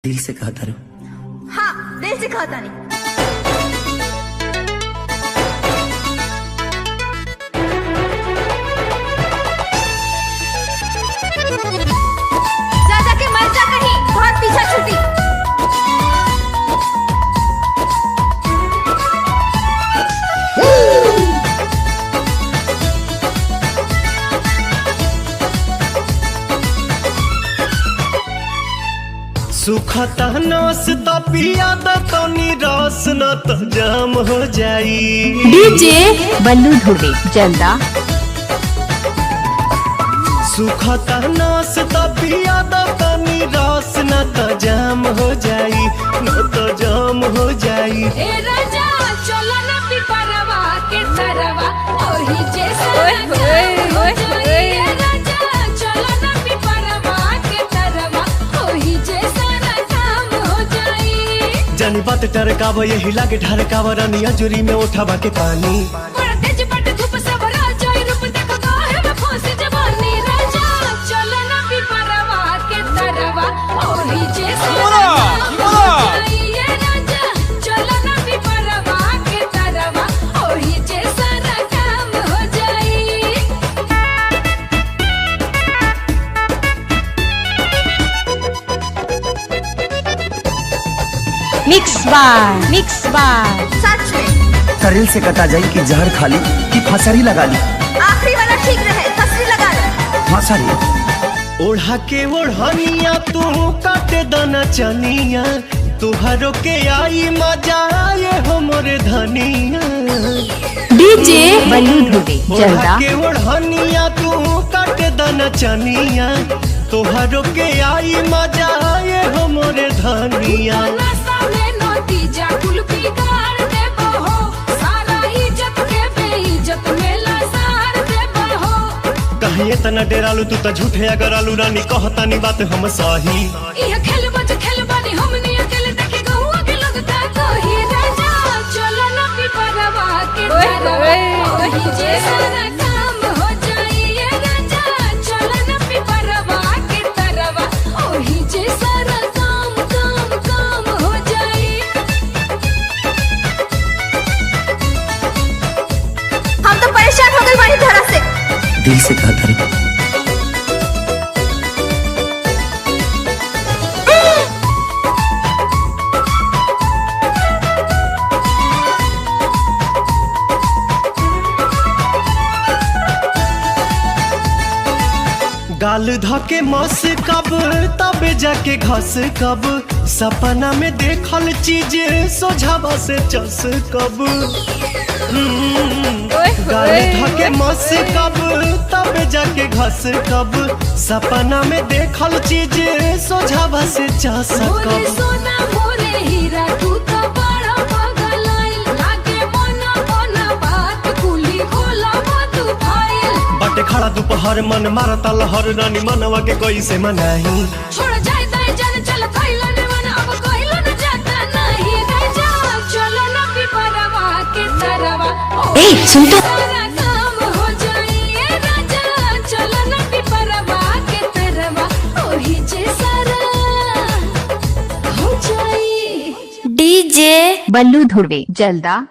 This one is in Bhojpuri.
दिल से कहता रहो। हाँ, दिल से कहता नहीं। जा के मर जा कहीं, बहुत पीछा छूटी। सुखता नस त पिया तो निराश न तो जाम हो जाई। डीजे बल्लू ढोले जल्दा। सुखता नस त पिया तो निराश न तो जाम हो जाई, न तो जाम हो जाई। ए राजा चलो ना पिपरवा के तरवा ओही जैसा जानी बात टरकाव यही लागे ढरकाव रानिया जुरी में उठावा के पानी। मिक्स बार सच में करेल से कटा जाई कि जहर खाली कि फसरी लगा ली। आखिरी वाला ठीक रहे, तस्वीर लगा ले। फसरी ओढ़ा के ओढ़निया तू काटे दाना चनिया, तुहारो के आई मजा आए हो मोरे धनिया। डीजे बल्लू ढोले जल्दा। ओढ़ा के ओढ़निया तू काटे दाना चनिया, तुहारो के आई मजा आए हो मोरे धनिया। कहीं इतना डेरालू तू तो झूठे अगर आलू रानी कहता नहीं बात हम सही। हम तो परेशान हो गए बारी तरह से। दिल से कहता रहो। गाल धके मस कब तब जाके घस कब, सपना में देखल चीज सोझावा से चस कब। गाल धके मस कब तब जाके घस कब, सपना में देखल चीज सोझावा से चस कब। बाटे खड़ा दोपहर मन मारता लहर रानी मनवा के कोई से मनाही। छोड़ जाए दाई जान चल कइलो ने मन अब कइलो न जाता नहीं। राजा चलो ना पिपरवा के तरवा ए सुन तो सारा काम हो जाई। राजा चलो ना पिपरवा के तरवा ओही जे सारा हो जाई। डीजे बल्लू ढोले जल्दा।